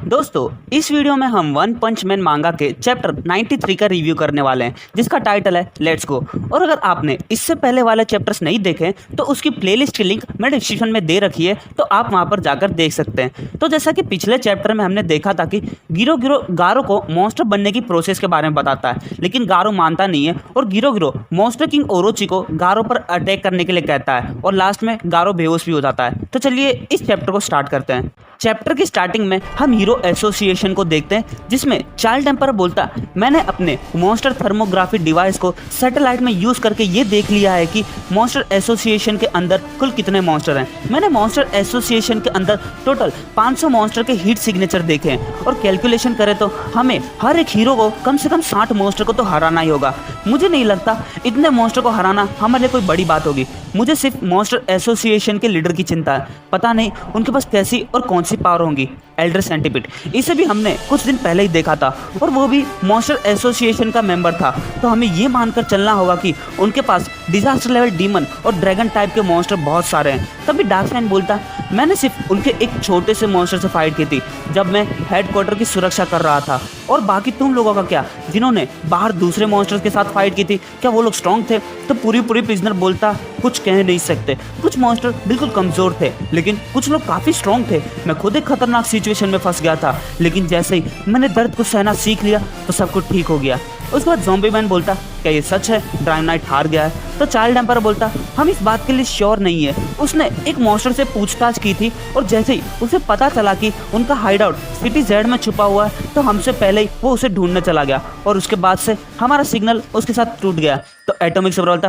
दोस्तों इस वीडियो में हम वन पंच मैन मांगा के चैप्टर 93 का रिव्यू करने वाले हैं जिसका टाइटल है लेट्स गो। और अगर आपने इससे पहले वाले चैप्टर्स नहीं देखे तो उसकी प्लेलिस्ट की लिंक मैंने डिस्क्रिप्शन में दे रखी है, तो आप वहां पर जाकर देख सकते हैं। तो जैसा कि पिछले चैप्टर में हमने देखा था कि गारो को मॉन्स्टर बनने की प्रोसेस के बारे में बताता है, लेकिन गारो मानता नहीं है और गिरो मॉन्स्टर किंग ओरोची को गारो पर अटैक करने के लिए कहता है और लास्ट में गारो बेहोश भी हो जाता है। तो चलिए इस चैप्टर को स्टार्ट करते हैं। चैप्टर की स्टार्टिंग में हम हीरो एसोसिएशन को देखते हैं जिसमें चाइल्ड एम्पर बोलता मैंने अपने मॉन्स्टर थर्मोग्राफी डिवाइस को सैटेलाइट में यूज करके ये देख लिया है कि मॉन्स्टर एसोसिएशन के अंदर कुल कितने मॉन्स्टर हैं। मैंने मॉन्स्टर एसोसिएशन के अंदर टोटल 500 मॉन्स्टर के हीट सिग्नेचर देखे हैं और कैलकुलेशन करें तो हमें हर एक हीरो को कम से कम 60 मॉन्स्टर को तो हराना ही होगा। मुझे नहीं लगता इतने मॉन्स्टर को हराना हमारे लिए कोई बड़ी बात होगी। मुझे सिर्फ मॉन्स्टर एसोसिएशन के लीडर की चिंता है, पता नहीं उनके पास कैसी और कौन सी पावर होंगी। एल्डर सेंटिपिड, इसे भी हमने कुछ दिन पहले ही देखा था और वो भी मॉन्स्टर एसोसिएशन का मेंबर था, तो हमें ये मानकर चलना होगा कि उनके पास डिजास्टर लेवल डीमन और ड्रैगन टाइप के मॉन्स्टर बहुत सारे हैं। तभी डार्कसाइन बोलता मैंने सिर्फ उनके एक छोटे से मॉन्स्टर से फाइट की थी जब मैं हेडक्वार्टर की सुरक्षा कर रहा था, और बाकी तुम लोगों का क्या जिन्होंने बाहर दूसरे मॉन्स्टर्स के साथ फाइट की थी, क्या वो लोग स्ट्रॉन्ग थे? तो पूरी प्रिजनर बोलता कुछ कह नहीं सकते, कुछ मॉन्स्टर बिल्कुल कमजोर थे लेकिन कुछ लोग काफी स्ट्रॉन्ग थे। मैं खुद एक खतरनाक सिचुएशन में फंस गया था, लेकिन जैसे ही मैंने दर्द को सहना सीख लिया तो सब कुछ ठीक हो गया। उसके बाद ज़ॉम्बी मैन बोलता क्या ये सच है ड्राइव नाइट हार गया है? तो चाइल्ड एम्पर बोलता हम इस बात के लिए श्योर नहीं है। उसने एक मॉन्स्टर से पूछताछ की थी और जैसे ही उसे पता चला कि उनका हाइड आउट सिटी जेड में छुपा हुआ है तो हमसे पहले ही वो उसे ढूंढने चला गया और उसके बाद से हमारा सिग्नल उसके साथ टूट गया। तो एटॉमिक सबर बोलता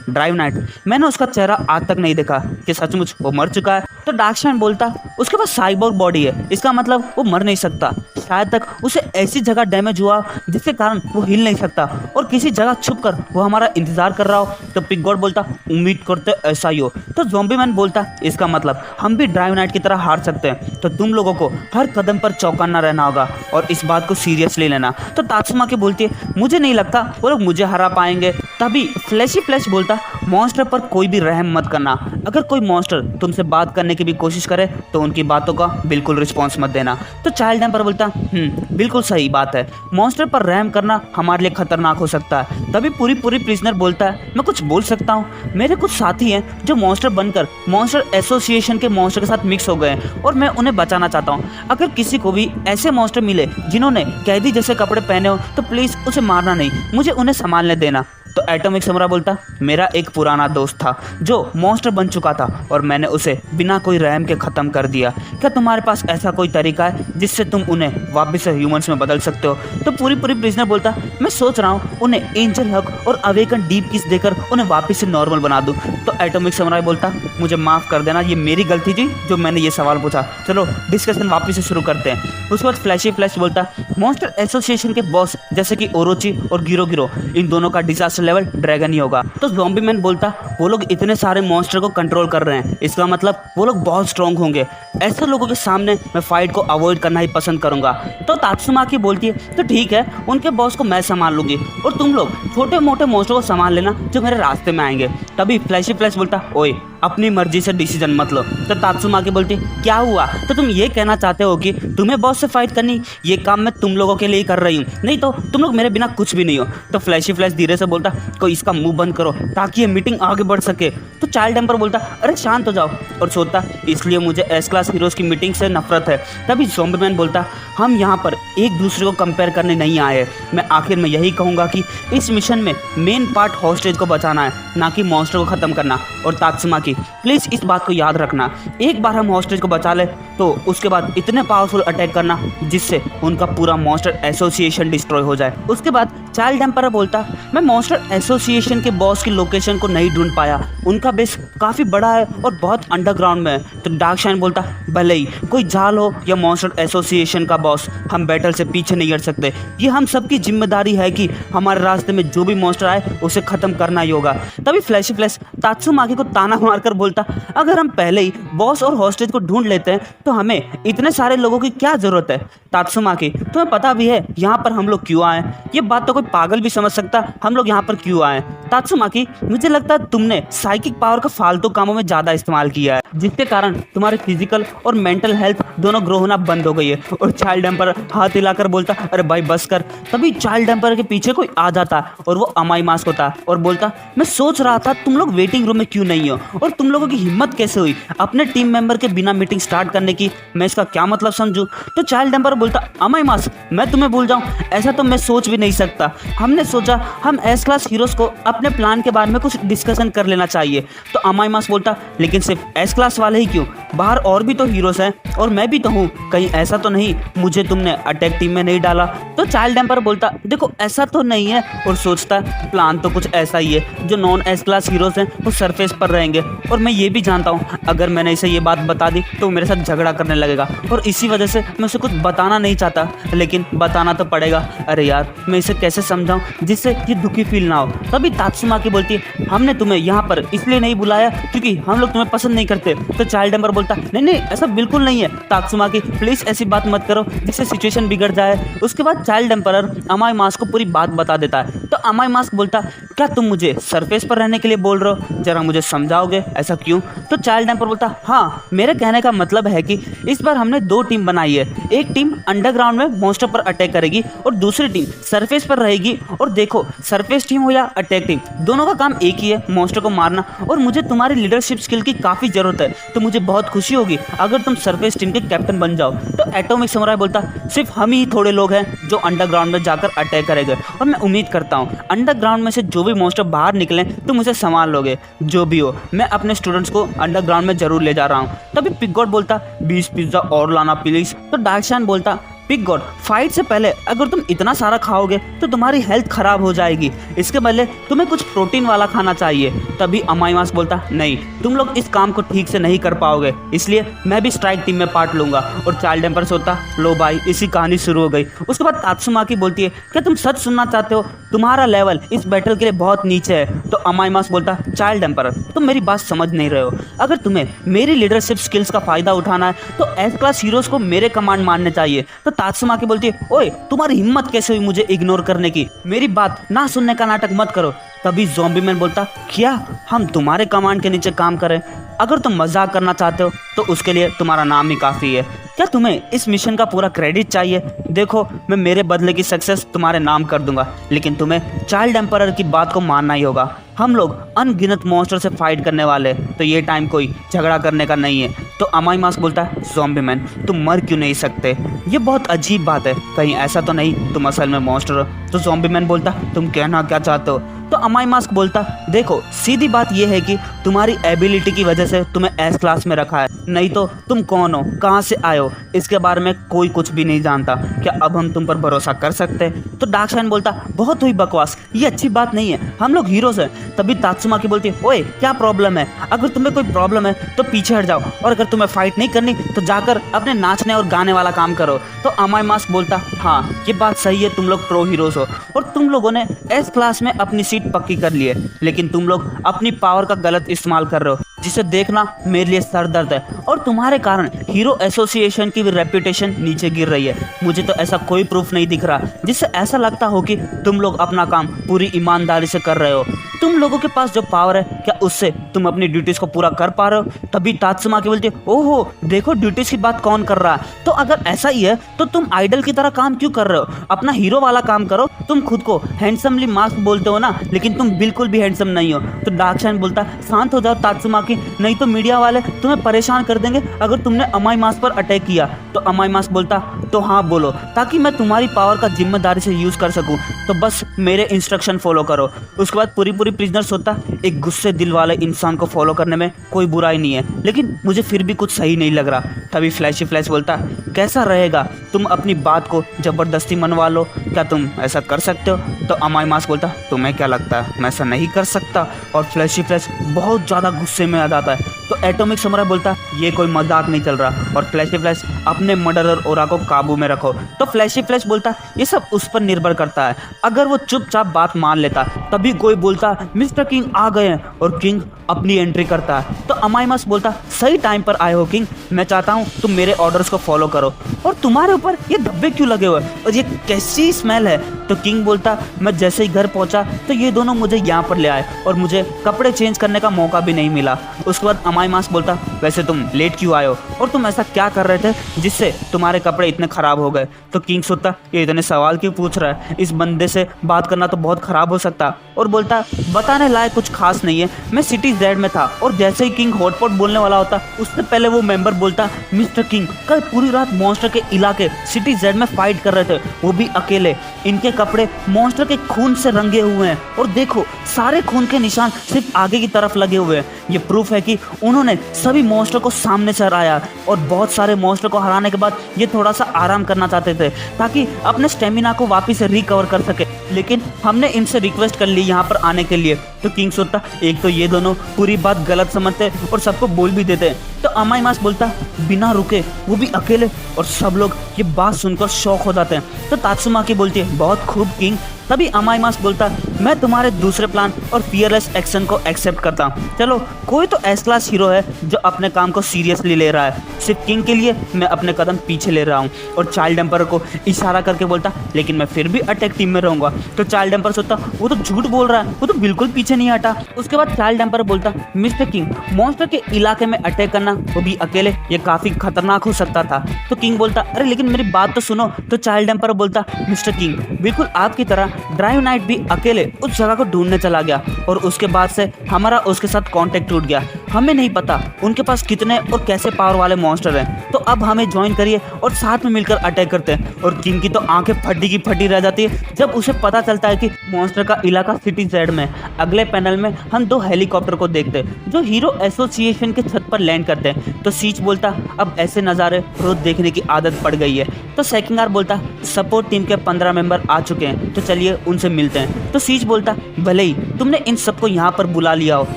ड्राइव नाइट, मैंने उसका चेहरा आज तक नहीं देखा कि सचमुच वो मर चुका है? तो डार्कसाइन बोलता उसके पास साइबोर्ग बॉडी है, इसका मतलब वो मर नहीं सकता। शायद तक उसे ऐसी जगह डैमेज हुआ जिसके कारण वो हिल नहीं सकता और किसी जगह छुपकर वो हमारा इंतजार कर रहा हो। तो पिग गॉड बोलता उम्मीद करते ऐसा ही हो। तो ज़ॉम्बी मैन बोलता इसका मतलब हम भी ड्राइव नाइट की तरह हार सकते हैं, तो तुम लोगों को हर कदम पर चौकन्ना रहना होगा और इस बात को सीरियसली लेना। तो तात्सुमा की बोलती है मुझे नहीं लगता वो लोग मुझे हरा पाएंगे। तभी फ्लैशी फ्लैश बोलता मॉन्स्टर पर कोई भी रहम मत करना, अगर कोई मॉन्स्टर तुमसे बात करने की भी कोशिश करे तो उनकी बातों का बिल्कुल रिस्पॉन्स मत देना। तो चाइल्ड एम्पर बोलता बिल्कुल सही बात है, मॉन्स्टर पर रहम करना हमारे लिए खतरनाक हो सकता है। तभी पूरी प्रिजनर बोलता है मैं कुछ बोल सकता हूँ, मेरे कुछ साथी हैं जो मॉन्स्टर बनकर मॉन्स्टर एसोसिएशन के मॉन्स्टर के साथ मिक्स हो गए हैं और मैं उन्हें बचाना चाहता हूँ। अगर किसी को भी ऐसे मॉन्स्टर मिले जिन्होंने कैदी जैसे कपड़े पहने हो तो प्लीज उसे मारना नहीं, मुझे उन्हें संभालने देना। तो एटॉमिक समरा बोलता मेरा एक पुराना दोस्त था जो मॉन्स्टर बन चुका था और मैंने उसे बिना कोई रहम के ख़त्म कर दिया। क्या तुम्हारे पास ऐसा कोई तरीका है जिससे तुम उन्हें वापस से ह्यूमंस में बदल सकते हो? तो पूरी प्रिजनर बोलता मैं सोच रहा हूँ उन्हें एंजल हक और अवेकन डीप किस देकर उन्हें वापस से नॉर्मल बना दूँ। तो एटॉमिक समरा बोलता मुझे माफ़ कर देना, ये मेरी गलती थी जो मैंने ये सवाल पूछा। चलो डिस्कशन वापस से शुरू करते हैं। उसके बाद फ्लैशी फ्लैश बोलता मॉन्स्टर एसोसिएशन के बॉस जैसे कि ओरोची और गिरो इन दोनों का डिजास्टर लेवल ड्रैगन ही होगा। तो ज़ॉम्बी मैन बोलता वो लोग इतने सारे मॉन्स्टर को कंट्रोल कर रहे हैं, इसका मतलब वो लोग बहुत स्ट्रॉन्ग होंगे। ऐसे लोगों के सामने मैं फाइट को अवॉइड करना ही पसंद करूंगा। तो तात्सुमा की बोलती है तो ठीक है, उनके बॉस को मैं संभाल लूंगी और तुम लोग छोटे मोटे मॉन्स्टर को संभाल लेना जो मेरे रास्ते में आएंगे। तभी फ्लैशी फ्लैश बोलता ओए अपनी मर्जी से डिसीजन मत लो। तो तात्सुमा की बोलती क्या हुआ, तो तुम ये कहना चाहते हो कि तुम्हें बॉस से फाइट करनी? ये काम मैं तुम लोगों के लिए ही कर रही हूँ, नहीं तो तुम लोग मेरे बिना कुछ भी नहीं हो। तो फ्लैशी फ्लैश धीरे से बोलता कोई इसका मुंह बंद करो ताकि ये मीटिंग आगे बढ़ सके। तो चाइल्ड एम्पर बोलता अरे शांत हो जाओ और सोचता इसलिए मुझे एस क्लास हीरोज की मीटिंग से नफरत है। तभी ज़ॉम्बी मैन बोलता हम यहाँ पर एक दूसरे को कंपेयर करने नहीं आए, मैं आखिर में यही कहूँगा कि इस मिशन में मेन पार्ट हॉस्टेज को बचाना है, ना कि मॉन्स्टर को ख़त्म करना। और तात्सुमा की प्लीज़ इस बात को याद रखना, एक बार हम हॉस्टेज को बचा ले तो उसके बाद इतने पावरफुल अटैक करना जिससे उनका पूरा मॉन्स्टर एसोसिएशन डिस्ट्रॉय हो जाए। उसके बाद चाइल्ड एम्पर बोलता मैं मॉन्स्टर एसोसिएशन के बॉस की लोकेशन को नहीं ढूंढ पाया, उनका बेस काफ़ी बड़ा है और बहुत अंडरग्राउंड में है। तो डार्कसाइन बोलता भले ही कोई जाल हो या मॉन्स्टर एसोसिएशन का बॉस, हम बैटल से पीछे नहीं हट सकते। ये हम सबकी जिम्मेदारी है कि हमारे रास्ते में जो भी मॉन्स्टर आए उसे ख़त्म करना ही होगा। तभी फ्लैशी फ्लैश तात्सुमाकी को ताना मारकर बोलता अगर हम पहले ही बॉस और हॉस्टेज को ढूंढ लेते हैं तो हमें इतने सारे लोगों की क्या ज़रूरत है? तात्सुमाकी तुम्हें पता भी है यहाँ पर हम लोग क्यों आए? ये बात तो कोई पागल भी समझ सकता हम लोग यहाँ पर क्यों आए। तात्सुमाकी, मुझे लगता है तुमने साइकिक पावर का फालतू कामों में ज़्यादा इस्तेमाल किया है, जिसके कारण तुम्हारे फिजिकल और मेंटल हेल्थ दोनों ग्रो होना बंद हो गई है। और चाइल्ड एम्पर हाथ हिलाकर बोलता, अरे भाई बस कर। तभी चाइल्ड एम्पर के पीछे कोई आ जाता और वो अमाई मास्क होता और बोलता, मैं सोच रहा था तुम लोग वेटिंग रूम में क्यों नहीं हो और तुम लोगों की हिम्मत कैसे हुई अपने टीम मेंबर के बिना मीटिंग स्टार्ट करने की, मैं इसका क्या मतलब समझूं। तो चाइल्ड एम्पर बोलता, अमाई मास्क, मैं तुम्हें भूल जाऊं, ऐसा तो मैं सोच भी नहीं सकता। हमने सोचा हम एस क्लास हीरोज को अपने प्लान के बारे में कुछ डिस्कशन कर लेना चाहिए। तो अमाई मास्क बोलता, लेकिन सिर्फ एस क्लास वाले ही क्यों, बाहर और भी तो हीरोज हैं और मैं भी तो हूँ, कहीं ऐसा तो नहीं मुझे तुमने अटैक टीम में नहीं डाला। तो चाइल्ड एम्पर बोलता, देखो ऐसा तो नहीं है, और सोचता प्लान तो कुछ ऐसा ही है, जो नॉन एस क्लास हीरोज हैं वो सरफेस पर रहेंगे और मैं ये भी जानता हूँ अगर मैंने इसे ये बात बता दी तो मेरे साथ झगड़ा करने लगेगा और इसी वजह से मैं उसे कुछ बताना नहीं चाहता, लेकिन बताना तो पड़ेगा। अरे यार मैं इसे कैसे समझाऊं जिससे ये दुखी फील ना हो। तभी तात्सुमाकी बोलती है, हमने तुम्हें यहाँ पर इसलिए नहीं बुलाया क्योंकि हम लोग तुम्हें पसंद नहीं करते। तो चाइल्ड एम्पर बोलता, नहीं नहीं ऐसा बिल्कुल नहीं है तात्सुमाकी, प्लीज ऐसी बात मत करो जिससे सिचुएशन बिगड़ जाए। उसके बाद चाइल्ड एम्पर अमाई मास्क को पूरी बात बता देता है। तो अमाई मास्क बोलता, क्या तुम मुझे सरफेस पर रहने के लिए बोल रहे हो, जरा मुझे समझाओगे ऐसा क्यों। तो चाइल्ड एम्पर बोलता, हाँ मेरे कहने का मतलब है कि इस बार हमने दो टीम बनाई है, एक टीम अंडरग्राउंड में मॉन्स्टर पर अटैक करेगी और दूसरी टीम सरफेस पर रहेगी। और देखो सरफेस टीम हो या अटैक टीम, दोनों का काम एक ही है, मॉन्स्टर को मारना। और मुझे तुम्हारी लीडरशिप स्किल की काफ़ी ज़रूरत है, तो मुझे बहुत खुशी होगी अगर तुम सरफेस टीम के कैप्टन बन जाओ। तो एटॉमिक समुराई बोलता, सिर्फ हम ही थोड़े लोग हैं जो अंडरग्राउंड में जाकर अटैक करेंगे और मैं उम्मीद करता हूँ अंडरग्राउंड में से जो भी मॉन्स्टर बाहर निकले तो मुझे संभाल लोगे। जो भी हो मैं अपने स्टूडेंट्स को अंडरग्राउंड में जरूर ले जा रहा हूँ। तभी पिग गॉड बोलता, 20 पिज्जा और लाना प्लीज। तो डार्कशाइन बोलता, पिग गॉड फाइट से पहले अगर तुम इतना सारा खाओगे तो तुम्हारी हेल्थ खराब हो जाएगी, इसके बदले तुम्हें कुछ प्रोटीन वाला खाना चाहिए। तभी अमाई मास्क बोलता, नहीं तुम लोग इस काम को ठीक से नहीं कर पाओगे, इसलिए मैं भी स्ट्राइक टीम में पार्ट लूंगा। और चाइल्ड एम्पर सोचता, लो भाई इसी कहानी शुरू हो गई। उसके बाद तात्सुमाकी बोलती है, क्या तुम सच सुनना चाहते हो, तुम्हारा लेवल इस बैटल के लिए बहुत नीचे है। तो अमाई मास्क बोलता, चाइल्ड एम्पर तुम मेरी बात समझ नहीं रहे हो, अगर तुम्हें मेरी लीडरशिप स्किल्स का फायदा उठाना है तो एस क्लास हीरोज को मेरे कमांड मानने चाहिए। तो तात्सुमाकी बोलती है, ओए तुम्हारी हिम्मत कैसे हुई मुझे इग्नोर करने की, मेरी बात ना सुनने का नाटक मत करो। तभी ज़ॉम्बी मैन बोलता, क्या हम तुम्हारे कमांड के नीचे काम करें, अगर तुम मजाक करना चाहते हो तो उसके लिए तुम्हारा नाम ही काफ़ी है, क्या तुम्हें इस मिशन का पूरा क्रेडिट चाहिए। देखो मैं मेरे बदले की सक्सेस तुम्हारे नाम कर दूंगा, लेकिन तुम्हें चाइल्ड एम्परर की बात को मानना ही होगा। हम लोग अनगिनत मॉन्स्टर से फाइट करने वाले, तो ये टाइम कोई झगड़ा करने का नहीं है। तो अमाई मास्क बोलता है, ज़ॉम्बी मैन तुम मर क्यों नहीं सकते, ये बहुत अजीब बात है, कहीं ऐसा तो नहीं तुम असल में मॉन्स्टर हो। तो ज़ॉम्बी मैन बोलता, तुम कहना क्या चाहते हो। तो अमाई मास्क बोलता, देखो सीधी बात यह है कि तुम्हारी एबिलिटी की वजह से तुम्हें एस क्लास में रखा है, नहीं तो तुम कौन हो, कहाँ से आए हो, इसके बारे में कोई कुछ भी नहीं जानता। क्या अब हम तुम पर भरोसा कर सकते हैं। तो डार्कशाइन बोलता, बहुत हुई बकवास, ये अच्छी बात नहीं है, हम लोग हीरोज हैं। तभी तात्सुमाकी बोलती है, ओए क्या प्रॉब्लम है, अगर तुम्हें कोई प्रॉब्लम है तो पीछे हट जाओ, और अगर तुम्हें फाइट नहीं करनी तो जाकर अपने नाचने और गाने वाला काम करो। तो अमाई मास्क बोलता, हाँ ये बात सही है, तुम लोग प्रो हीरोज हो और तुम लोगों ने एस क्लास में अपनी सीट पक्की कर ली है, लेकिन तुम लोग अपनी पावर का गलत इस्तेमाल कर रहे हो, जिसे देखना मेरे लिए सर दर्द है, और तुम्हारे कारण हीरो एसोसिएशन की रेपुटेशन नीचे गिर रही है। मुझे तो ऐसा कोई प्रूफ नहीं दिख रहा जिससे ऐसा लगता हो कि तुम लोग अपना काम पूरी ईमानदारी से कर रहे हो। तुम लोगों के पास जो पावर है क्या उससे तुम अपनी ड्यूटीज को पूरा कर पा रहे हो। तभी तात्सुमाकी बोलती है, ओहो देखो ड्यूटीज की बात कौन कर रहा है, तो अगर ऐसा ही है तो तुम आइडल की तरह काम क्यों कर रहे हो, अपना हीरो वाला काम करो। तुम खुद को हैंडसमली मास्क बोलते हो ना, लेकिन तुम बिल्कुल भी हैंडसम नहीं हो। तो डार्कशाइन बोलता, शांत हो जाओ तात्सुमाकी, नहीं तो मीडिया वाले तुम्हें परेशान कर देंगे अगर तुमने अमाई मास्क पर अटैक किया। तो अमाई मास्क बोलता, तो हाँ बोलो, ताकि मैं तुम्हारी पावर का जिम्मेदारी से यूज कर सकूं, तो बस मेरे इंस्ट्रक्शन फॉलो करो। उसके बाद पूरी प्रिजनर्स होता, एक गुस्से दिल वाले इंसान को फॉलो करने में कोई बुराई नहीं है, लेकिन मुझे फिर भी कुछ सही नहीं लग रहा। तभी फ्लैशी फ्लैश बोलता, कैसा रहेगा तुम अपनी बात को जबरदस्ती मनवा लो, क्या तुम ऐसा कर सकते हो। तो अमाई मास्क बोलता, तुम्हें क्या लगता है मैं ऐसा नहीं कर सकता। और फ्लैशी फ्लैश बहुत ज़्यादा गुस्से में आ जाता है। तो एटॉमिक समुराई बोलता ये कोई मजाक नहीं चल रहा और फ्लैशी फ्लैश अपने मर्डरर ओरा को काबू में रखो। तो फ्लैशी फ्लैश बोलता ये सब उस पर निर्भर करता है, अगर वो चुपचाप बात मान लेता। तभी कोई बोलता मिस्टर किंग आ गए हैं और किंग अपनी एंट्री करता है। तो अमाइमस बोलता सही टाइम पर आए हो किंग, मैं चाहता हूँ तुम मेरे ऑर्डर्स को फॉलो करो और तुम्हारे ऊपर ये धब्बे क्यों लगे हुए और ये कैसी स्मेल है। तो किंग बोलता मैं जैसे ही घर पहुंचा तो ये दोनों मुझे यहाँ पर ले आए और मुझे कपड़े चेंज करने का मौका भी नहीं मिला। उसके बाद अमाइमास बोलता वैसे तुम लेट क्यों आए हो और तुम ऐसा क्या कर रहे थे जिससे तुम्हारे कपड़े इतने खराब हो गए। तो किंग सोचता ये इतने सवाल क्यों पूछ रहा है, इस बंदे से बात करना तो बहुत खराब हो सकता और बोलता बताने लायक कुछ खास नहीं है, मैं सिटी जेड में था। और जैसे ही किंग हॉटपॉट बोलने वाला होता उससे पहले वो मेंबर बोलता मिस्टर किंग कल पूरी रात मॉन्स्टर के इलाके सिटी जेड में फाइट कर रहे थे, वो भी अकेले। इनके कपड़े मॉन्स्टर के खून से रंगे हुए हैं और देखो सारे खून के निशान सिर्फ आगे की तरफ लगे हुए हैं। ये प्रूफ है कि उन्होंने सभी मॉन्स्टर को सामने से हराया और बहुत सारे मॉन्स्टर को हराने के बाद ये थोड़ा सा आराम करना चाहते थे ताकि अपने स्टेमिना को वापस से रिकवर कर सके, लेकिन हमने इनसे रिक्वेस्ट कर ली यहाँ पर आने के लिए। तो किंग सोचता एक तो ये दोनों पूरी बात गलत समझते और सबको बोल भी देते। तो अमाइमास बोलता बिना रुके वो भी अकेले, और सब लोग ये बात सुनकर शॉक हो जाते हैं। तो तात्सुमाकी बोलती है बहुत खूब किंग। तभी अमाइमास बोलता मैं तुम्हारे दूसरे प्लान और फियरलेस एक्शन को एक्सेप्ट करता हूँ। चलो कोई तो एस क्लास हीरो है जो अपने काम को सीरियसली ले रहा है, सिर्फ किंग के लिए मैं अपने कदम पीछे ले रहा हूँ। और चाइल्ड एम्पर को इशारा करके बोलता लेकिन मैं फिर भी अटैक टीम में रहूंगा। तो चाइल्ड एम्पर सोचता वो तो झूठ बोल रहा है, वो तो बिल्कुल पीछे नहीं हटा। उसके बाद चाइल्ड एम्पर बोलता मिस्टर किंग मॉन्स्टर के इलाके में अटैक करना वो भी अकेले ये काफी खतरनाक हो सकता था। तो किंग बोलता अरे लेकिन मेरी बात तो सुनो। तो चाइल्ड एम्पर बोलता मिस्टर किंग बिल्कुल आपकी तरह ड्राइव नाइट भी अकेले उस जगह को ढूंढने चला गया और उसके बाद से हमारा उसके साथ कांटेक्ट टूट गया। हमें नहीं पता उनके पास कितने और कैसे पावर वाले मॉन्स्टर हैं, तो अब हमें ज्वाइन करिए और साथ में मिलकर अटैक करते हैं। और किंग की तो आंखें फटी की फटी रह जाती है जब उसे पता चलता है कि मॉन्स्टर का इलाका सिटी जेड में। अगले पैनल में हम दो हेलीकॉप्टर को देखते हैं जो हीरो एसोसिएशन के छत पर लैंड करते हैं। तो सीच बोलता अब ऐसे नज़ारे रोज देखने की आदत पड़ गई है। तो सेकिंगार बोलता सपोर्ट टीम के 15 मेंबर आ चुके हैं, तो चलिए उनसे मिलते हैं। तो सीच बोलता भले ही तुमने इन सबको यहाँ पर बुला लिया हो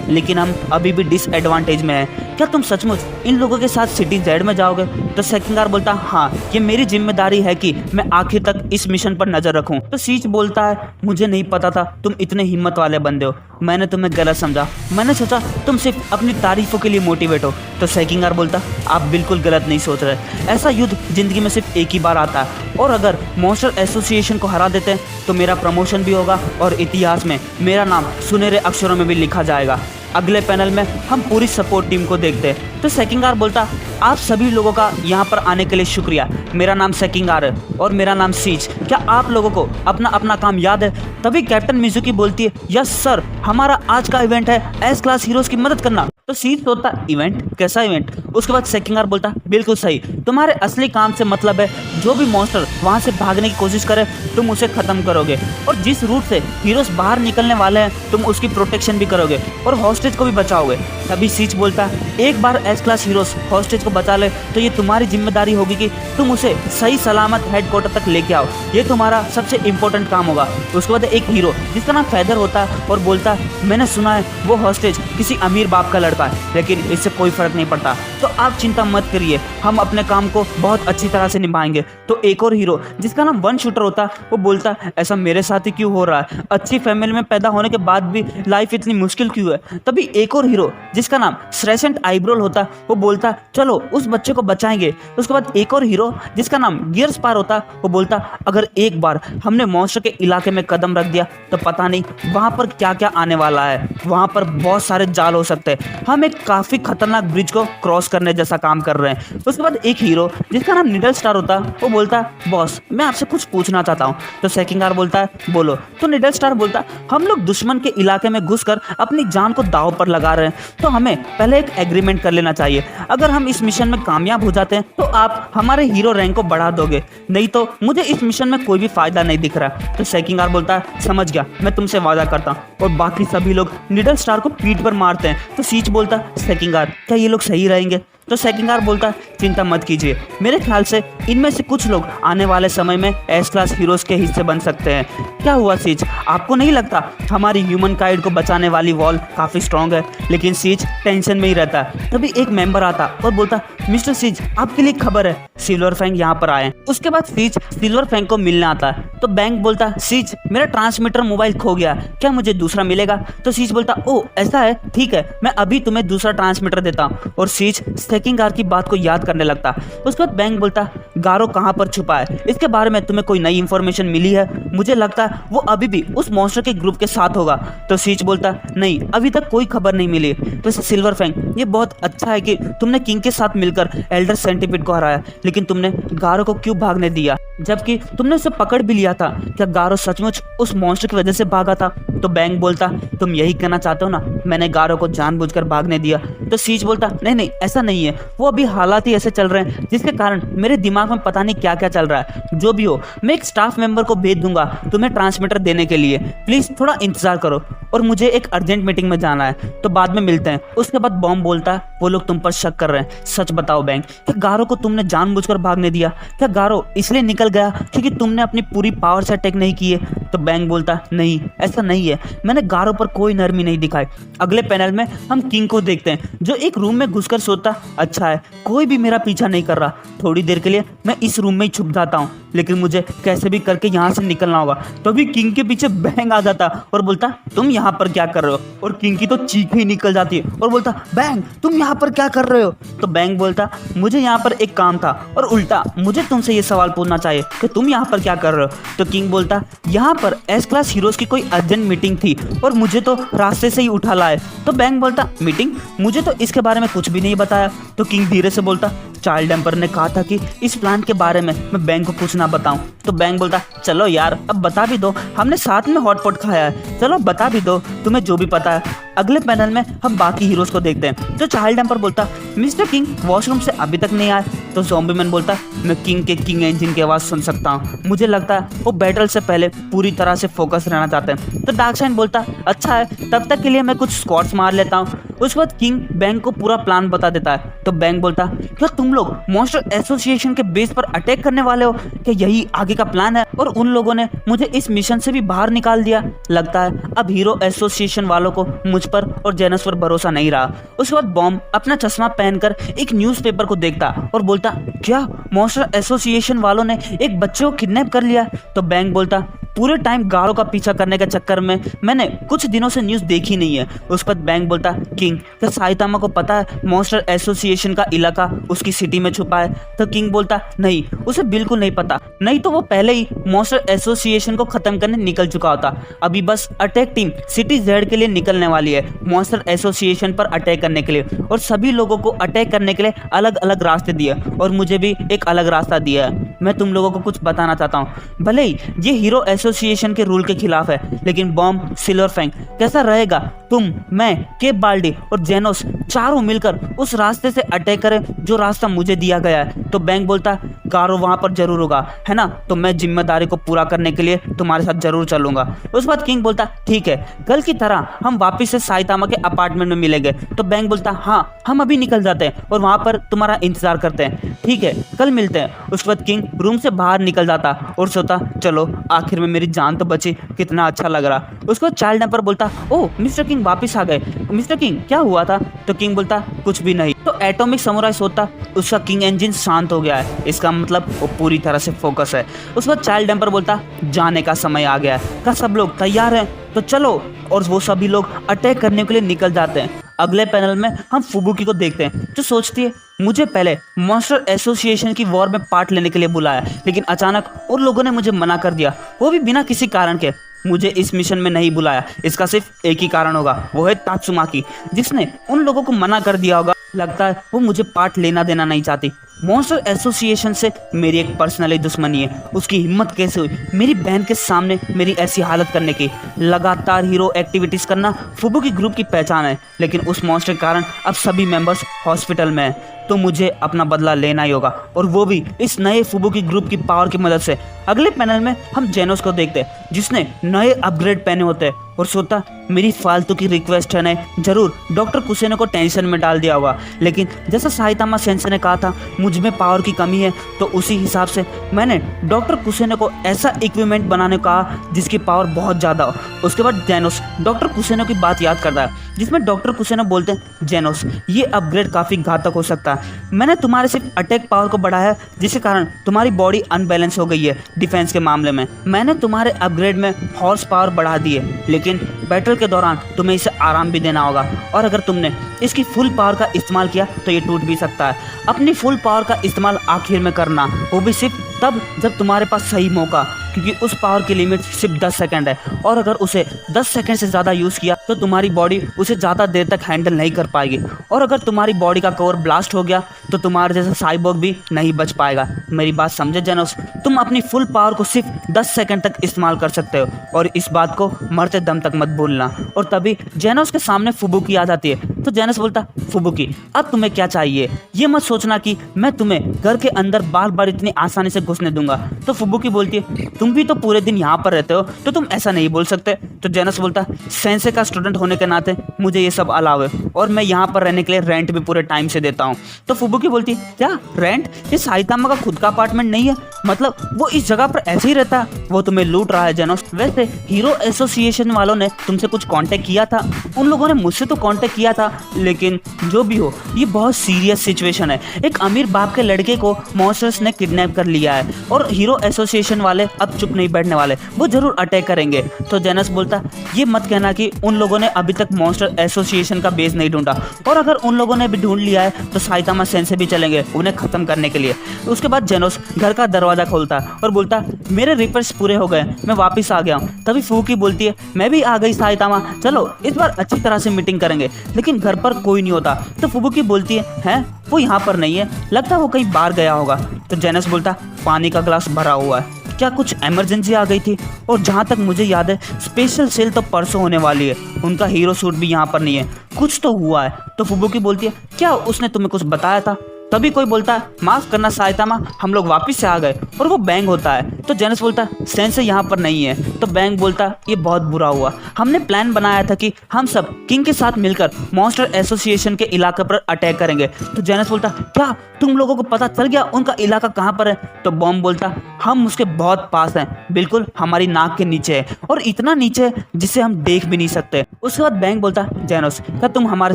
लेकिन हम अभी भी डिसएडवांटेज में हैं, क्या तुम सचमुच इन लोगों के साथ सिटी जेड में जाओगे। तो सेकिंगार बोलता हाँ ये मेरी जिम्मेदारी है कि मैं आखिर तक इस मिशन पर नजर रखूं। तो सीच बोलता है मुझे नहीं पता था तुम इतने हिम्मत वाले बंदे हो, मैंने तुम्हें गलत समझा, मैंने सोचा तुम सिर्फ अपनी तारीफों के लिए मोटिवेट हो। तो सेकिंगार बोलता आप बिल्कुल गलत नहीं सोच रहे, ऐसा युद्ध जिंदगी में सिर्फ एक ही बार आता है और अगर मॉन्स्टर एसोसिएशन को हरा देते हैं तो मेरा प्रमोशन भी होगा और इतिहास में मेरा नाम सुनहरे अक्षरों में भी लिखा जाएगा। अगले पैनल में हम पूरी सपोर्ट टीम को देखते हैं। तो सेकिंगार बोलता आप सभी लोगों का यहाँ पर आने के लिए शुक्रिया, मेरा नाम सेकिंगार है और मेरा नाम सीच, क्या आप लोगों को अपना अपना काम याद है। तभी कैप्टन मिजुकी बोलती है यस सर, हमारा आज का इवेंट है एस क्लास हीरोज की मदद करना। तो सीच सोचता इवेंट, कैसा इवेंट। उसके बाद सेकिंगार बोलता बिल्कुल सही, तुम्हारे असली काम से मतलब है जो भी मॉन्स्टर वहाँ से भागने की कोशिश करे तुम उसे खत्म करोगे और जिस रूट से हीरोज बाहर निकलने वाले हैं तुम उसकी प्रोटेक्शन भी करोगे और हॉस्टेज को भी बचाओगे। तभी सीच बोलता एक बार एस क्लास हीरोज हॉस्टेज को बचा ले तो ये तुम्हारी जिम्मेदारी होगी कि तुम उसे सही सलामत हेडक्वार्टर तक लेके आओ, ये तुम्हारा सबसे इम्पोर्टेंट काम होगा। उसके बाद एक हीरो जिसका नाम फैदर होता है और बोलता मैंने सुना है वो हॉस्टेज किसी अमीर बाप का लड़का है लेकिन इससे कोई फर्क नहीं पड़ता, तो आप चिंता मत करिए, हम अपने काम को बहुत अच्छी तरह से निभाएंगे। तो एक और हीरो जिसका नाम वन शूटर होता वो बोलता ऐसा मेरे साथ ही क्यों हो रहा है, अच्छी फैमिली में पैदा होने के बाद भी लाइफ इतनी मुश्किल क्यों है। तभी एक और हीरो जिसका नाम स्ट्रेसेंट आईब्रोल होता वो बोलता चलो उस बच्चे को बचाएंगे। उसके बाद एक और हीरो जिसका नाम गियर स्पार होता वो बोलता अगर एक बार हमने मॉन्स्टर के इलाके में कदम रख दिया तो पता नहीं वहां पर क्या क्या आने वाला है, वहां पर बहुत सारे जाल हो सकते हैं, हम एक काफी खतरनाक ब्रिज को क्रॉस करने जैसा काम कर रहे हैं। उसके बाद एक हीरो जिसका नाम निडल स्टार होता वो बोलता बॉस मैं आपसे कुछ पूछना चाहता हूँ। तो सेकिंगार बोलता है बोलो। तो निडल स्टार बोलता हम लोग दुश्मन के इलाके में घुसकर अपनी जान को दांव पर लगा रहे हैं, तो हमें पहले एक एग्रीमेंट कर लेना चाहिए, अगर हम इस मिशन में कामयाब हो जाते हैं तो आप हमारे हीरो रैंक को बढ़ा दोगे, नहीं तो मुझे इस मिशन में कोई भी फायदा नहीं दिख रहा। तो सेकिंगार बोलता है समझ गया, मैं तुमसे वादा करता हूँ। और बाकी सभी लोग निडल स्टार को पीठ पर मारते हैं। तो सीच बोलता सेकिंगार क्या ये लोग सही रहेंगे। तो तो सेकंगार बोलता चिंता मत कीजिए, मेरे ख्याल से इनमें से कुछ लोग आने वाले समय में एस क्लास हीरोज के हिस्से बन सकते हैं। क्या हुआ सीज, आपको नहीं लगता हमारी ह्यूमन काइंड को बचाने वाली वॉल काफ़ी स्ट्रांग है? लेकिन सीज टेंशन में ही रहता। तभी एक मेंबर आता और बोलता मिस्टर सीज, आपके लिए खबर है, सिल्वर फैंग यहाँ पर आए। उसके बाद सीज सिल्वर फैंग को मिलने आता है। तो बैंक बोलता सीज, मेरा ट्रांसमीटर मोबाइल खो गया, क्या मुझे दूसरा मिलेगा? तो सीज बोलता ओ ऐसा है, ठीक है, मैं अभी तुम्हें दूसरा ट्रांसमीटर देता हूँ। और सीज सेकंगार की बात को याद करने लगता। उसके बाद बैंक बोलता गारो कहाँ पर छुपा है, इसके बारे में तुम्हें कोई नई इंफॉर्मेशन मिली है? मुझे लगता है वो अभी भी उस मॉन्स्टर के ग्रुप के साथ होगा। तो सीज बोलता नहीं, अभी तक कोई खबर नहीं मिली। तो सिल्वर फैंग, ये बहुत अच्छा है कि तुमने किंग के साथ मिलकर एल्डर सेंटीपीड को हराया, लेकिन तुमने गारो को क्यों भागने दिया, जबकि तुमने उसे पकड़ भी लिया था? क्या गारो सचमुच उस मॉन्स्टर की वजह से भागा था? तो बैंक बोलता तुम यही कहना चाहते हो ना, मैंने गारो को जानबूझकर भागने दिया। तो सीज बोलता नहीं नहीं, ऐसा नहीं है, वो अभी हालात ही ऐसे चल रहे हैं जिसके कारण मेरे दिमाग में पता नहीं क्या क्या चल रहा है। जो भी हो, मैं एक स्टाफ मेंबर को भेज दूंगा तुम्हें ट्रांसमीटर देने के लिए, प्लीज थोड़ा इंतजार करो, और मुझे एक अर्जेंट मीटिंग में जाना है, तो बाद में मिलते हैं। उसके बाद बॉम्ब बोलता वो लोग तुम पर शक कर रहे हैं, सच बताओ बैंक, क्या गारो को तुमने जानबूझकर भागने दिया? क्या गारो इसलिए निकल गया क्योंकि तुमने अपनी पूरी पावर से अटैक नहीं किए? तो बैंक बोलता नहीं, ऐसा नहीं है, मैंने गारो पर कोई नरमी नहीं दिखाई। अगले पैनल में हम किंग को देखते हैं जो एक रूम में घुसकर सोता अच्छा है, कोई भी मेरा पीछा नहीं कर रहा, थोड़ी देर के लिए मैं इस रूम में ही छुप जाता हूँ, लेकिन मुझे कैसे भी करके यहाँ से निकलना होगा। तो अभी किंग के पीछे बैंग आ जाता और बोलता तुम यहाँ पर क्या कर रहे हो? और किंग की तो चीख ही निकल जाती है और बोलता बैंग तुम यहाँ पर क्या कर रहे हो? तो बैंग बोलता मुझे यहाँ पर एक काम था, और उल्टा मुझे तुमसे ये सवाल पूछना चाहिए कि तुम यहाँ पर क्या कर रहे हो? तो किंग बोलता यहाँ पर एस क्लास हीरोज की कोई अर्जेंट मीटिंग थी और मुझे तो रास्ते से ही उठा लाए। तो बैंक बोलता मीटिंग, मुझे तो इसके बारे में कुछ भी नहीं बताया। तो किंग धीरे से बोलता चाइल्ड एम्पर ने कहा था कि इस प्लान के बारे में मैं बैंक को कुछ ना बताऊं। तो बैंक बोलता चलो यार अब बता भी दो, हमने साथ में हॉटपॉट खाया है, चलो बता भी दो तुम्हें जो भी पता है। अगले पैनल में हम बाकी हीरोज को देखते हैं। तो चाइल्ड एम्पर बोलता मिस्टर किंग वॉशरूम से अभी तक नहीं आए। तो ज़ॉम्बी मैन बोलता मैं किंग के किंग इंजन की आवाज़ सुन सकता हूँ, मुझे लगता है वो बैटल से पहले पूरी तरह से फोकस रहना चाहते हैं। तो डार्कसाइड बोलता अच्छा है, तब तक के लिए मैं कुछ स्क्वाड्स मार लेता हूँ। उसके बाद किंग बैंक को पूरा प्लान बता देता है। तो बैंक बोलता क्या तुम लोग मॉन्स्टर एसोसिएशन के बेस पर अटैक करने वाले हो? क्या यही आगे का प्लान है? और उन लोगों ने मुझे इस मिशन से भी बाहर निकाल दिया। लगता है अब हीरो एसोसिएशन वालों को मुझ पर और जेनस पर भरोसा नहीं रहा। उसके बाद बॉम्ब अपना चश्मा पहनकर एक न्यूज़पेपर को देखता और बोलता क्या मॉन्स्टर एसोसिएशन वालों ने एक बच्चे को किडनैप कर लिया? तो बैंक बोलता पूरे टाइम गारो का पीछा करने के चक्कर में मैंने कुछ दिनों से न्यूज़ देखी नहीं है। उस पर बैंक बोलता किंग क्या साइतामा को पता है मॉन्स्टर एसोसिएशन का इलाका उसकी सिटी में छुपा है? तो किंग बोलता नहीं, उसे बिल्कुल नहीं पता, नहीं तो वो पहले ही मॉन्स्टर एसोसिएशन को खत्म करने निकल चुका होता। अभी बस अटैक टीम सिटी जेड के लिए निकलने वाली है मॉन्स्टर एसोसिएशन पर अटैक करने के लिए, और सभी लोगों को अटैक करने के लिए अलग अलग रास्ते दिए और मुझे भी एक अलग रास्ता दिया है। मैं तुम लोगों को कुछ बताना चाहता हूँ, भले ही ये हीरो एसोसिएशन के रूल के खिलाफ है, लेकिन बॉम्ब सिल्वर फैंग कैसा रहेगा तुम, मैं, केप बाल्डी और जेनोस चारों मिलकर उस रास्ते से अटैक करें जो रास्ता मुझे दिया गया है? तो बैंक बोलता गारो वहां पर जरूर होगा, है ना, तो मैं जिम्मेदारी को पूरा करने के लिए तुम्हारे साथ जरूर चलूंगा। उस बाद किंग बोलता ठीक है, कल की तरह हम वापिस से साइतामा के अपार्टमेंट में मिलेंगे। तो बैंक बोलता हाँ, हम अभी निकल जाते हैं और वहां पर तुम्हारा इंतजार करते हैं, ठीक है, कल मिलते हैं। उसके बाद किंग रूम से बाहर निकल जाता और सोता चलो आखिर में मेरी जान तो बची, कितना अच्छा लग रहा। उसको चाइल्ड एम्पर बोलता ओह मिस्टर किंग वापिस आ गए, मिस्टर किंग क्या हुआ था? तो किंग बोलता कुछ भी नहीं। तो एटॉमिक समुराई सोता उसका किंग इंजन शांत हो गया है, इसका मतलब वो पूरी तरह से फोकस है। उसके बाद चाइल्ड एम्पर बोलता जाने का समय आ गया है, क्या सब लोग तैयार हैं? तो चलो, और वो सभी लोग अटैक करने के लिए निकल जाते हैं। अगले पैनल में हम फुबुकी को देखते हैं जो सोचती है मुझे पहले मॉन्स्टर एसोसिएशन की वॉर में पार्ट लेने के लिए बुलाया, लेकिन अचानक उन लोगों ने मुझे मना कर दिया, वो भी बिना किसी कारण के। मुझे इस मिशन में नहीं बुलाया, इसका सिर्फ एक ही कारण होगा, वो है तात्सुमाकी, जिसने उन लोगों को मना कर दिया होगा। लगता है वो मुझे पार्ट लेना देना नहीं चाहती। मॉन्स्टर एसोसिएशन से मेरी एक पर्सनली दुश्मनी है, उसकी हिम्मत कैसे हुई मेरी बहन के सामने मेरी ऐसी हालत करने की? लगातार हीरो एक्टिविटीज़ करना फुबुकी ग्रुप की पहचान है, लेकिन उस मॉन्स्टर के कारण अब सभी मेंबर्स हॉस्पिटल में हैं, तो मुझे अपना बदला लेना ही होगा, और वो भी इस नए फुबुकी ग्रुप की पावर की मदद से। अगले पैनल में हम जेनोस को देखते हैं जिसने नए अपग्रेड पहने होते हैं और सोता मेरी फालतू की रिक्वेस्ट है ने जरूर डॉक्टर कुसेनो को टेंशन में डाल दिया होगा, लेकिन जैसा साइतामा सेंसे ने कहा था मुझ में पावर की कमी है, तो उसी हिसाब से मैंने डॉक्टर कुसेनो को ऐसा इक्विपमेंट बनाने को कहा जिसकी पावर बहुत ज़्यादा हो। उसके बाद जेनोस डॉक्टर कुसेनो की बात याद करता है जिसमें डॉक्टर कुसेनो बोलते हैं, जेनोस ये अपग्रेड काफ़ी घातक हो सकता है। मैंने तुम्हारे सिर्फ अटैक पावर को बढ़ाया जिसके कारण तुम्हारी बॉडी अनबैलेंस हो गई है डिफेंस के मामले में। मैंने तुम्हारे अपग्रेड में हॉर्स पावर बढ़ा दी है, लेकिन बैटल के दौरान तुम्हें इसे आराम भी देना होगा, और अगर तुमने इसकी फुल पावर का इस्तेमाल किया तो ये टूट भी सकता है। अपनी फुल पावर का इस्तेमाल आखिर में करना, वो भी सिर्फ तब जब तुम्हारे पास सही मौका, क्योंकि उस पावर की लिमिट सिर्फ 10 सेकंड है, और अगर उसे 10 सेकंड से ज़्यादा यूज़ किया तो तुम्हारी बॉडी उसे ज़्यादा देर तक हैंडल नहीं कर पाएगी, और अगर तुम्हारी बॉडी का कोर ब्लास्ट हो गया तो तुम्हारे जैसा साइबोर्ग भी नहीं बच पाएगा। मेरी बात समझे जेनोस, तुम अपनी फुल पावर को सिर्फ 10 सेकंड तक इस्तेमाल कर सकते हो, और इस बात को मरते दम तक मत भूलना। और तभी जेनोस के सामने फुबुकी आ जाती है, तो जेनोस बोलता, फुबुकी अब तुम्हें क्या चाहिए? ये मत सोचना कि मैं तुम्हें घर के अंदर बार बार इतनी आसानी से घुसने दूंगा। तो फुबुकी बोलती है, तुम भी तो पूरे दिन यहाँ पर रहते हो, तो तुम ऐसा नहीं बोल सकते। तो जेनोस बोलता, सेंसे का स्टूडेंट होने के नाते मुझे ये सब अलाव है, और मैं यहाँ पर रहने के लिए रेंट भी पूरे टाइम से देता हूँ। तो फुबुकी बोलती है, क्या रेंट? ये साइतामा का खुद का अपार्टमेंट नहीं है? मतलब वो इस जगह पर ऐसे ही रहता है? वो तुम्हें लूट रहा है जेनोस। वैसे हीरो एसोसिएशन वालों ने तुमसे कुछ कांटेक्ट किया था? उन लोगों ने मुझसे तो कांटेक्ट किया था, लेकिन जो भी हो ये बहुत सीरियस सिचुएशन है। एक अमीर बाप के लड़के को मॉन्स्टर्स ने किडनैप कर लिया है, और हीरो एसोसिएशन वाले अब चुप नहीं बैठने वाले, वो जरूर अटैक करेंगे। तो जेनस बोलता, ये मत कहना कि उन लोगों ने अभी तक मॉन्स्टर एसोसिएशन का बेस नहीं ढूंढा, और अगर उन लोगों ने भी ढूंढ लिया है तो साइतामा सेंसे भी चलेंगे उन्हें खत्म करने के लिए। उसके बाद जेनोस घर का दरवाजा खोलता और बोलता, मेरे रिपर्स पूरे हो गए, मैं वापस आ गया हूँ। तभी फुबुकी बोलती है, मैं भी आ गई साइतामा, चलो इस बार अच्छी तरह से मीटिंग करेंगे। लेकिन घर पर कोई नहीं होता। तो फुबुकी बोलती है वो यहाँ पर नहीं है, लगता है वो कहीं बाहर गया होगा। तो जेनस बोलता, पानी का ग्लास भरा हुआ है, क्या कुछ इमरजेंसी आ गई थी? और जहाँ तक मुझे याद है स्पेशल सेल तो परसों होने वाली है, उनका हीरो सूट भी यहाँ पर नहीं है, कुछ तो हुआ है। तो फुबुकी बोलती है, क्या उसने तुम्हें कुछ बताया था? तभी कोई बोलता है, माफ करना साइतामा, हम लोग वापस से आ गए, और वो बैंग होता है। तो जेनस बोलता है, सेंसे यहाँ पर नहीं है। तो बैंग बोलता है, ये बहुत बुरा हुआ, हमने प्लान बनाया था कि हम सब किंग के साथ मिलकर मॉन्स्टर एसोसिएशन के इलाके पर अटैक करेंगे। तो जेनस बोलता, क्या तुम लोगों को पता चल गया उनका इलाका कहाँ पर है? तो बॉम्ब बोलता, हम उसके बहुत पास हैं, बिल्कुल हमारी नाक के नीचे है, और इतना नीचे है जिसे हम देख भी नहीं सकते। उसके बाद बैंग बोलता, जेनस क्या तुम हमारे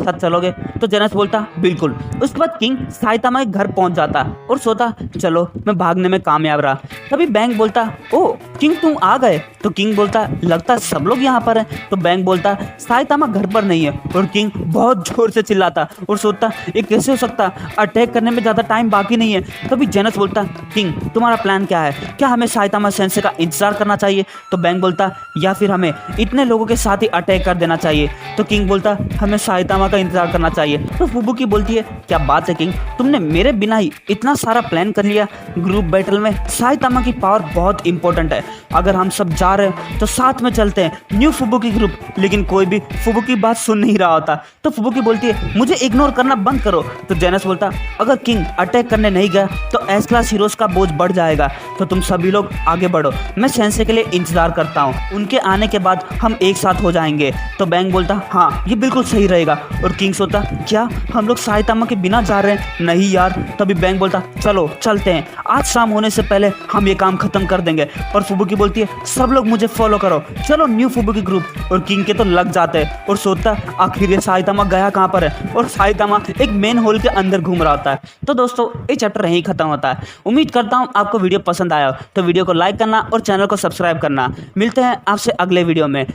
साथ चलोगे? तो जेनस बोलता, बिल्कुल। उसके बाद किंग साइतामा के घर पहुंच जाता और सोता, चलो मैं भागने में कामयाब रहा। तभी बैंग बोलता, ओ किंग तुम आ गए? तो किंग बोलता, लगता है सब लोग यहाँ पर हैं। तो बैंग बोलता, साइतामा घर पर नहीं है। और किंग बहुत जोर से चिल्लाता और सोचता, ये कैसे हो सकता, अटैक करने में ज़्यादा टाइम बाकी नहीं है। तभी जेनस बोलता, किंग तुम्हारा प्लान क्या है? क्या हमें साइतामा सेंसे का इंतजार करना चाहिए? तो बैंग बोलता, या फिर हमें इतने लोगों के साथ ही अटैक कर देना चाहिए? तो किंग बोलता, हमें साइतामा का इंतजार करना चाहिए। तो फुबुकी बोलती है, क्या बात है किंग, तुमने मेरे बिना ही इतना सारा प्लान कर लिया? ग्रुप बैटल में साइतामा की पावर बहुत इंपॉर्टेंट है, अगर हम सब जा रहे हैं तो साथ में चलते हैं, न्यू फुबुकी ग्रुप। लेकिन कोई भी फुबुकी की बात सुन नहीं रहा होता। तो फुबुकी बोलती है, मुझे इग्नोर करना बंद करो। तो जेनस बोलता, अगर किंग अटैक करने नहीं गया तो एस क्लास हीरोज का बोझ बढ़ जाएगा, तो तुम सभी लोग आगे बढ़ो, मैं सेंसे के लिए इंतजार करता हूँ, उनके आने के बाद हम एक साथ हो जाएंगे। तो बैंग बोलता, हाँ ये बिल्कुल सही रहेगा। और किंग सोचता, क्या हम लोग साइतामा के बिना जा रहे हैं? नहीं यार। तभी बैंग बोलता, चलो चलते हैं, आज शाम होने से पहले हम ये काम खत्म कर देंगे। और फुबुकी बोलती है, सब लोग मुझे फॉलो करो, चलो न्यू फुबुकी ग्रुप। और किंग के तो लग जाते हैं और सोचता, आखिर ये साइतामा गया कहाँ पर है? और साइतामा एक मेन होल के अंदर घूम रहा होता है। तो दोस्तों ये चैप्टर यहीं खत्म होता है। उम्मीद करता हूँ आपको वीडियो पसंद आया, तो वीडियो को लाइक करना और चैनल को सब्सक्राइब करना। मिलते हैं आपसे अगले वीडियो में।